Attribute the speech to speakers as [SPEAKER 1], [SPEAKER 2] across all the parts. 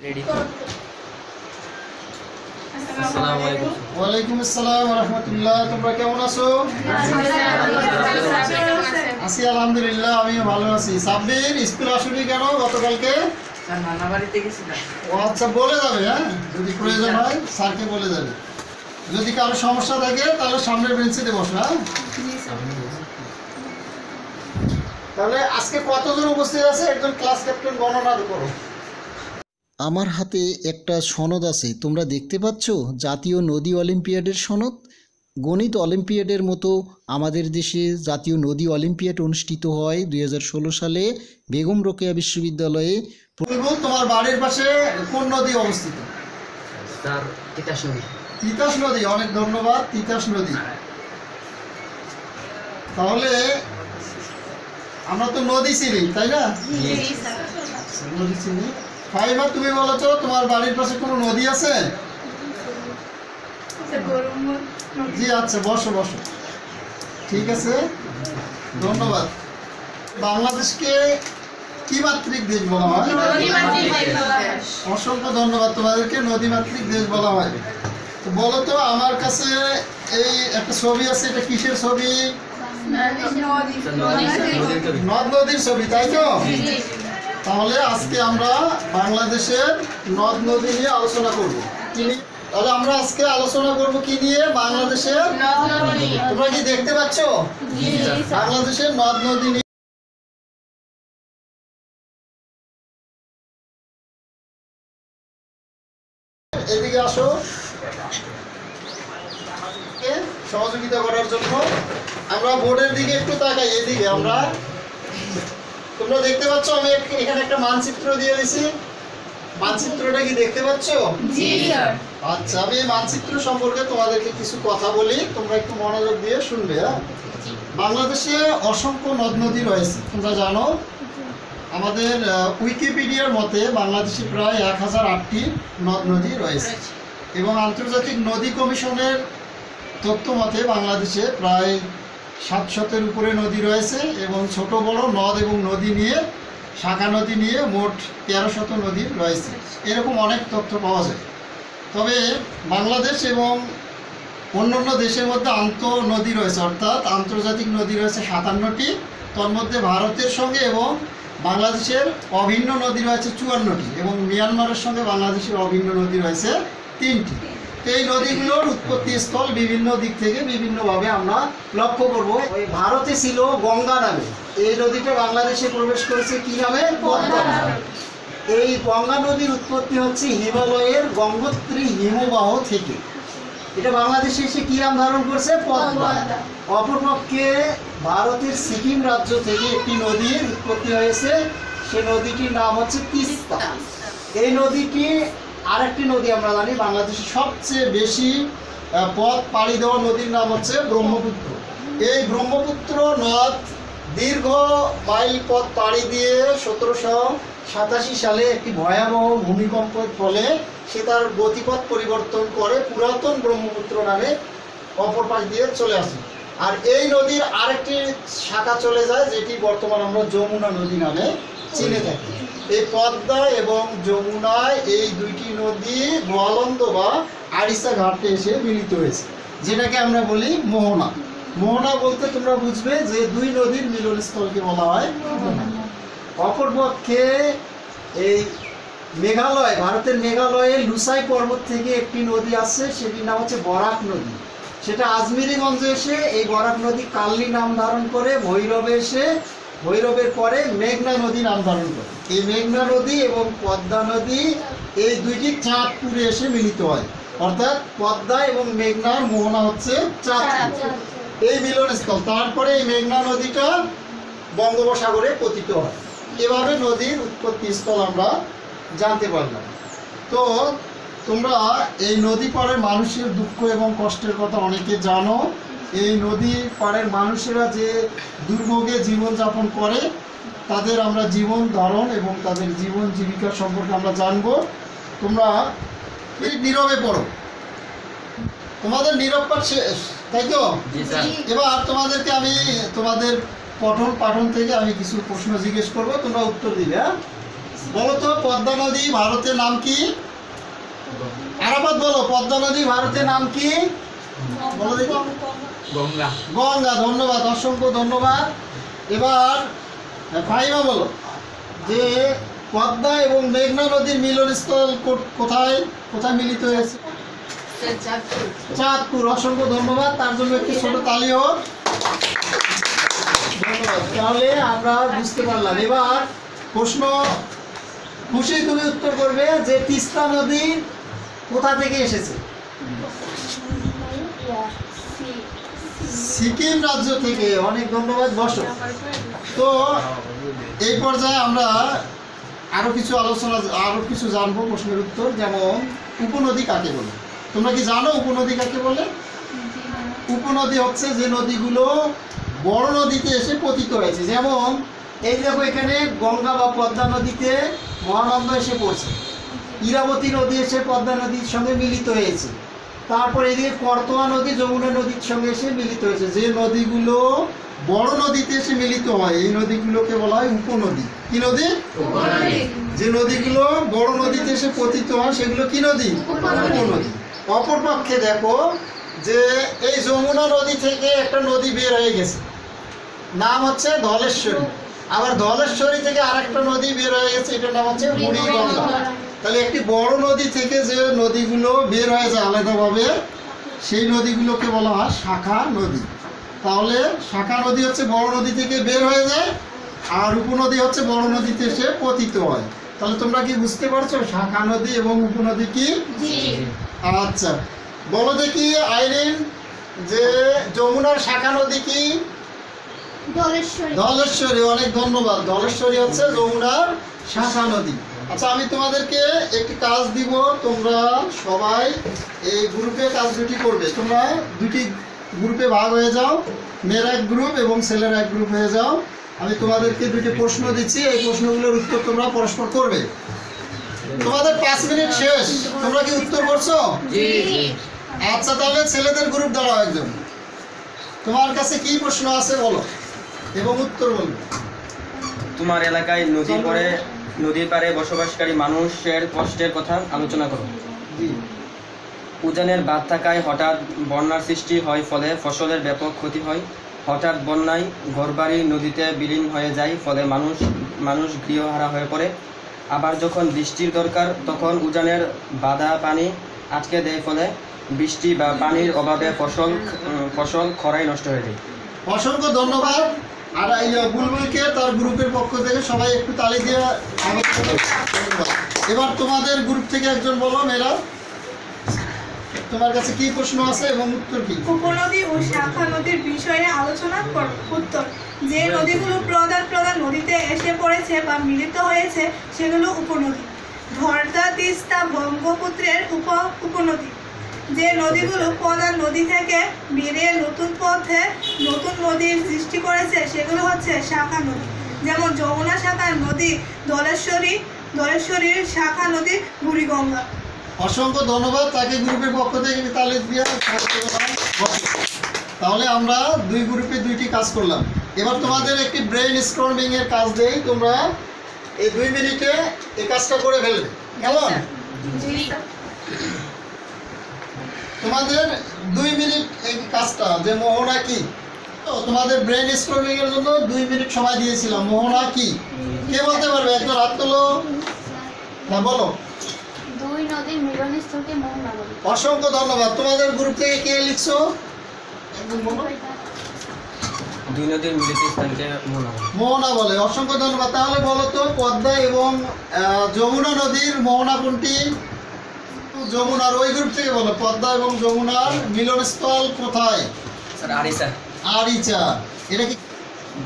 [SPEAKER 1] Ready তো। আসসালামু আলাইকুম।
[SPEAKER 2] ওয়ালাইকুম আসসালাম ওয়া রাহমাতুল্লাহ। তোমরা কেমন আছো? আছি আলহামদুলিল্লাহ, আমিও ভালো আছি। সাব্বির স্কুল আসুনি কেন গতকালকে?
[SPEAKER 1] স্যার নানা বাড়িতে গেছিলাম।
[SPEAKER 2] ও আচ্ছা, বলে যাবে, হ্যাঁ যদি প্রয়োজন হয় স্যারকে বলে যাবে। যদি কারো সমস্যা থাকে তাহলে সামনের বেঞ্চিতে বসো। হ্যাঁ, তাহলে আজকে কতজন উপস্থিত আছে একজন ক্লাস ক্যাপ্টেন গণনা করো। আমার হাতে একটা সনদ আছে, তোমরা দেখতে পাচ্ছ, জাতীয় নদী অলিম্পিয়াডের সনদ। গণিত অলিম্পিয়াডের মতো আমাদের দেশে জাতীয় নদী অলিম্পিয়াড অনুষ্ঠিত হয় 2016 সালে বেগম রোকেয়া বিশ্ববিদ্যালয়ে। তোমার বাড়ির পাশে কোন নদী অবস্থিত?
[SPEAKER 1] স্যার তিতাস নদী।
[SPEAKER 2] তিতাস নদী, অনেক ধন্যবাদ। তিতাস নদী। তাহলে আমরা তো নদী চিনি, তাই না? নদী চিনি। ফাইমা, তুমি বলো তো তোমার বাড়ির পাশে কোনো নদী আছে? জি আচ্ছা, বসো বসো। ঠিক আছে, ধন্যবাদ। বাংলাদেশকে কি মাতৃক দেশ বলা হয়? অসংখ্য ধন্যবাদ তোমাদেরকে, নদীমাতৃক দেশ বলা হয়। তো বলো তো, আমার কাছে এই একটা ছবি আছে, এটা কিসের ছবি? নদ নদীর ছবি, তাই তো? তাহলে আজকে আমরা বাংলাদেশের নদ নদী নিয়ে আলোচনা করব। তাহলে আমরা আজকে আলোচনা করব কি নিয়ে? বাংলাদেশের। তোমরা কি দেখতে পাচ্ছ বাংলাদেশের নদ নদী নিয়ে? এদিকে আসো, সহযোগিতা করার জন্য। আমরা বোর্ডের দিকে একটু তাকাই, এদিকে আমরা। তোমরা দেখতে পাচ্ছ আমি এখানে একটা মানচিত্র দিয়ে দিয়েছি। মানচিত্রটা কি দেখতে পাচ্ছ?
[SPEAKER 3] জি স্যার।
[SPEAKER 2] আচ্ছা, আমি এই মানচিত্র সম্পর্কে তোমাদেরকে কিছু কথা বলি, তোমরা একটু মনোযোগ দিয়ে শুনবে। বাংলাদেশে অসংখ্য নদ নদী রয়েছে, তোমরা জানো। আমাদের উইকিপিডিয়ার মতে বাংলাদেশে প্রায় 1008টি নদ নদী রয়েছে এবং আন্তর্জাতিক নদী কমিশনের তথ্য মতে বাংলাদেশে প্রায় 700-এর উপরে নদী রয়েছে এবং ছোট বড় নদ এবং নদী নিয়ে, শাখা নদী নিয়ে মোট 1300 নদী রয়েছে। এরকম অনেক তথ্য পাওয়া যায়। তবে বাংলাদেশ এবং অন্যান্য দেশের মধ্যে নদী রয়েছে, অর্থাৎ আন্তর্জাতিক নদী রয়েছে 57টি। তন্মধ্যে ভারতের সঙ্গে এবং বাংলাদেশের অভিন্ন নদী রয়েছে 54টি এবং মিয়ানমারের সঙ্গে বাংলাদেশের অভিন্ন নদী রয়েছে 3টি। এই নদীগুলোর উৎপত্তি স্থল বিভিন্ন দিক থেকে বিভিন্নভাবে আমরা লক্ষ্য করব। ওই ভারতে ছিল গঙ্গা নামে, এই নদীটা বাংলাদেশে প্রবেশ করেছে কি নামে? পদ্মা। এই গঙ্গা নদীর উৎপত্তি হচ্ছে হিমালয়ের গঙ্গোত্রী হিমবাহ থেকে। এটা বাংলাদেশে এসে কি নাম ধারণ করছে? পদ্মা। অপরপক্ষে ভারতের সিকিম রাজ্য থেকে একটি নদীর উৎপত্তি হয়েছে, সে নদীটির নাম হচ্ছে তিস্তা। এই নদীটি আরেকটি নদী আমরা জানি, বাংলাদেশের সবচেয়ে বেশি পথ পাড়ি দেওয়া নদীর নাম হচ্ছে ব্রহ্মপুত্র। এই ব্রহ্মপুত্র নদ দীর্ঘ মাইল পথ পাড়ি দিয়ে 1787 সালে একটি ভয়াবহ ভূমিকম্পের ফলে সে তার গতিপথ পরিবর্তন করে পুরাতন ব্রহ্মপুত্র নামে অপর পাশ দিয়ে চলে আসে। আর এই নদীর আরেকটি শাখা চলে যায়, যেটি বর্তমান আমরা যমুনা নদী নামে চিনে থাকি। এই পদ্মা এবং যমুনায় এই দুইটি নদী গোয়ালন্দ বা আড়িসা ঘাটে এসে মিলিত হয়েছে, যেটাকে আমরা বলি মোহনা। মোহনা বলতে তোমরা বুঝবে যে দুই নদীর মিলনস্থলকে বলা হয় মোহনা। অপরপক্ষে এই মেঘালয়, ভারতের মেঘালয়ে লুসাই পর্বত থেকে একটি নদী আছে, সেটির নাম হচ্ছে বরাক নদী। সেটা আজমিরিগঞ্জে এসে এই বরাক নদী কাল্লি নাম ধারণ করে ভৈরবে এসে, ভৈরবের পরে মেঘনা নদী নাম ধারণ করে। এই মেঘনা নদী এবং পদ্মা নদী এই দুইটি চাঁদপুরে এসে মিলিত হয়, অর্থাৎ পদ্মা এবং মেঘনার মোহনা হচ্ছে চাঁদপুর, এই মিলনস্থল। তারপরে এই মেঘনা নদীটা বঙ্গোপসাগরে পতিত হয়। এভাবে নদীর উৎপত্তি স্থল আমরা জানতে পারলাম। তো তোমরা এই নদী পাড়ের মানুষের দুঃখ এবং কষ্টের কথা অনেকে জানো। এই নদী পাড়ের মানুষেরা যে দুর্ভোগে জীবনযাপন করে, তাদের আমরা জীবন ধারণ এবং তাদের জীবন জীবিকা সম্পর্কে আমরা জানবো। তোমরা এই নীরবে পড়ো, তোমাদের নীরব পাঠ শেষ, তাই তো? এবার তোমাদেরকে আমি তোমাদের পঠন পাঠন থেকে আমি কিছু প্রশ্ন জিজ্ঞেস করবো, তোমরা উত্তর দিবে। হ্যাঁ, বলো তো পদ্মা নদী ভারতের নাম কি? আরাফাত বলো, পদ্মা নদী ভারতের নাম কি? বলো দেখি।
[SPEAKER 1] গঙ্গা।
[SPEAKER 2] গঙ্গা। ধন্যবাদ, অসংখ্য ধন্যবাদ। এবার ফাহিমা বলো যে পদ্মা এবং মেঘনা নদীর মিলনস্থল কোথায় কোথায় মিলিত হয়েছে? চাঁদপুর। অসংখ্য ধন্যবাদ, তার জন্য একটি ছোট তালি হোক। ধন্যবাদ। তাহলে আমরা বুঝতে পারলাম। এবার প্রশ্ন খুশি তুমি উত্তর করবে যে তিস্তা নদী কোথা থেকে এসেছে? সিকিম রাজ্য থেকে। অনেক ধন্যবাদ, বসো। তো এই পর্যায়ে আমরা আরো কিছু জানবো প্রশ্নের উত্তর। যেমন উপনদী কাকে বলে? তোমরা কি জানো উপনদী কাকে বলে? উপনদী হচ্ছে যে নদীগুলো বড় নদীতে এসে পতিত হয়েছে। যেমন এই দেখো, এখানে গঙ্গা বা পদ্মা নদীতে মহানন্দা এসে পড়ছে, ইরাবতী নদী এসে পদ্মা নদীর সঙ্গে মিলিত হয়েছে, তারপর এদিকে করতোয়া নদী যমুনা নদীর সঙ্গে এসে মিলিত হয়েছে। যে নদীগুলো বড় নদীতে এসে মিলিত হয় এই নদীগুলোকে বলা হয় উপনদী। কি নদী? যে নদীগুলো বড় নদীতে এসে পতিত হয় সেগুলো কি নদী? উপনদী। অপরপক্ষে দেখো যে এই যমুনা নদী থেকে একটা নদী বের হয়ে গেছে, নাম হচ্ছে ধলেশ্বরী। আবার ধলেশ্বরী থেকে আরেকটা নদী বের হয়ে গেছে, এটার নাম হচ্ছে বুড়িগঙ্গা। তাহলে একটি বড় নদী থেকে যে নদীগুলো বের হয়ে যায় আলাদাভাবে, সেই নদীগুলোকে বলা হয় শাখা নদী। তাহলে শাখা নদী হচ্ছে বড় নদী থেকে বের হয়ে যায়, আর উপনদী হচ্ছে বড় নদীতে এসে পতিত হয়। তাহলে তোমরা কি বুঝতে পারছো শাখা নদী এবং উপনদী কি? আচ্ছা, বলো দেখি আইরিন যে যমুনার শাখা নদী কি? ধলেশ্বরী। অনেক ধন্যবাদ। ধলেশ্বরী হচ্ছে যমুনার শাখা নদী। আচ্ছা, আমি তোমাদেরকে একটি কাজ দিব, তোমরা সবাই এই গ্রুপে কাজ দুটি করবে। তোমরা দুটি গ্রুপে ভাগ হয়ে যাও, মেয়েরা এক গ্রুপ এবং ছেলেরা এক গ্রুপ হয়ে যাও। আমি তোমাদেরকে দুটি প্রশ্ন দিচ্ছি, এই প্রশ্নগুলোর উত্তর তোমরা পরস্পর করবে। তোমাদের 5 মিনিট শেষ। তোমরা কি উত্তর করছো? আচ্ছা, তাহলে ছেলেদের গ্রুপ দাঁড়াও একজন। তোমার কাছে কি প্রশ্ন আছে বলো এবং উত্তর বলবে।
[SPEAKER 3] তোমার এলাকায় নদীর পাড়ে বসবাসকারী মানুষের কষ্টের কথা আলোচনা করো। উজানের বাঁধ থাকায় হঠাৎ বন্যার সৃষ্টি হয়, ফলে ফসলের ব্যাপক ক্ষতি হয়। হঠাৎ বন্যায় ঘরবাড়ি নদীতে বিলীন হয়ে যায়, ফলে মানুষ গৃহহারা হয়ে পড়ে। আবার যখন বৃষ্টির দরকার তখন উজানের বাঁধা পানি আটকে দেয়, ফলে বৃষ্টি বা পানির অভাবে ফসল খরায় নষ্ট হয়ে যায়।
[SPEAKER 2] অসংখ্য ধন্যবাদ। আর এই বুলবুলকে তার গ্রুপের পক্ষ থেকে সবাই একটু তালি দিয়ে ধন্যবাদ। এবার তোমাদের গ্রুপ থেকে একজন বলো। মেয়েরা, তোমার কাছে কি প্রশ্ন আছে এবং উত্তর কি?
[SPEAKER 4] উপনদী ও শাখা নদীর বিষয়ে আলোচনা করো। উত্তর: যে নদীগুলো প্রধান নদীতে এসে পড়েছে বা মিলিত হয়েছে সেগুলো উপনদী। ধরতা, তিস্তা, ব্রহ্মপুত্রের উপনদী। যে নদীগুলো প্রধান নদী থেকে বেরিয়ে নতুন পথে নতুন নদীর সৃষ্টি করেছে সেগুলো হচ্ছে শাখা নদী। যেমন যমুনা শাখা নদী ধলেশ্বরীর শাখা নদী বুড়িগঙ্গা।
[SPEAKER 2] অসংখ্য ধন্যবাদ। তাকে গ্রুপের পক্ষ থেকে তালি দিয়ে তাহলে আমরা দুই গ্রুপে দুইটি কাজ করলাম। এবার তোমাদের একটি ব্রেইন স্টর্মিং এর কাজ দেই। তোমরা এই 2 মিনিটে এই কাজটা করে ফেলবে, কেমন? তোমাদের 2 মিনিট এই কাজটা, যে মোহনা কি, তো তোমাদের ব্রেইন স্টর্মিং এর জন্য 2 মিনিট সময় দিয়েছিলাম। মোহনা কি? কে বলতে পারবে? একটা হাত তোলো। হ্যাঁ, বলো।
[SPEAKER 5] দুই নদীর মিলনস্থলকে মোহনা বলে।
[SPEAKER 2] অসংখ্য ধন্যবাদ। তোমাদের গ্রুপ থেকে কে লিখছো? একদম বলো।
[SPEAKER 3] দুই নদীর মিলিত স্থানকে
[SPEAKER 2] মোহনা বলে। অসংখ্য ধন্যবাদ। তাহলে বলো তো পদ্মা এবং যমুনা নদীর মোহনা কোনটি? যমুনার। ওই গ্রুপ থেকে বলো পদ্মা এবং যমুনার মিলনস্থল কোথায়?
[SPEAKER 3] স্যার আরিচা।
[SPEAKER 2] আরিচা। এটা কি?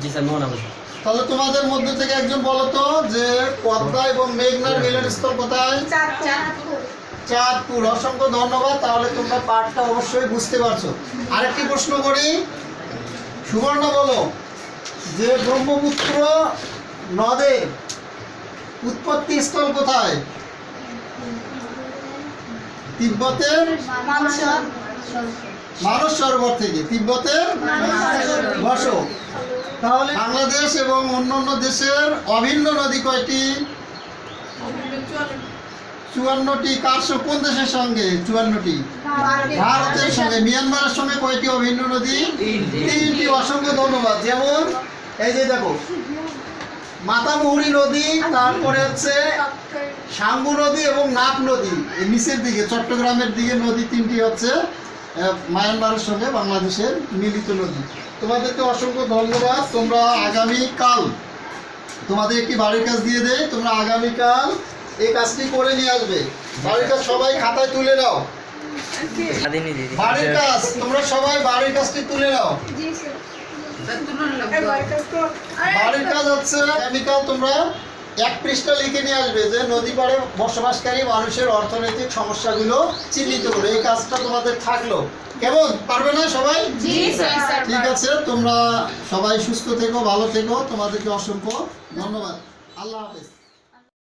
[SPEAKER 3] জি স্যার, মোহনা বলে।
[SPEAKER 2] তাহলে তোমাদের মধ্যে থেকে একজন বলো তো যে পদ্মা এবং মেঘনার মিলনস্থল কোথায়? চাঁদপুর। অসংখ্য ধন্যবাদ। তাহলে তোমরা পাঠটা অবশ্যই বুঝতে পারছো। আরেকটি প্রশ্ন করি। সুবর্ণা বলো যে ব্রহ্মপুত্র নদের উৎপত্তি স্থল কোথায়? তিব্বতের মানস সরোবর থেকে। তিব্বতের বসো। তাহলে বাংলাদেশ এবং অন্যান্য দেশের অভিন্ন নদী কয়টি? 54টি কোন দেশের সঙ্গে? 54টি ভারতের সঙ্গে। মিয়ানমারের সঙ্গে কয়টি অভিন্ন নদী? 3টি। অসংখ্য ধন্যবাদ। যেমন এই যে দেখো, মাতামুহুরী নদী, তারপরে হচ্ছে সাঙ্গু নদী এবং নাক নদী। এই নিচের দিকে চট্টগ্রামের দিকে নদী 3টি হচ্ছে মায়ানমারের সঙ্গে বাংলাদেশের মিলিত নদী। তোমাদেরকে অসংখ্য ধন্যবাদ। তোমরা আগামীকাল তোমাদের একটি বাড়ির কাজ দিয়ে দেয়, তোমরা আগামীকাল এই কাজটি করে নিয়ে আসবে। বাড়ির কাজ সবাই খাতায় তুলে নাও। বাড়ির কাজ তোমরা সবাই বাড়ির কাজটি তুলে নাও। বাড়ির কাজ হচ্ছে আগামীকাল তোমরা 1 পৃষ্ঠা লিখে নিয়ে আসবে যে নদী পাড়ে বসবাসকারী মানুষের অর্থনৈতিক সমস্যাগুলো চিহ্নিত করে। এই কাজটা তোমাদের থাকলো। কেমন? পারবে না সবাই? ঠিক আছে, তোমরা সবাই সুস্থ থেকো, ভালো থেকো। তোমাদেরকে অসংখ্য ধন্যবাদ। আল্লাহ হাফেজ।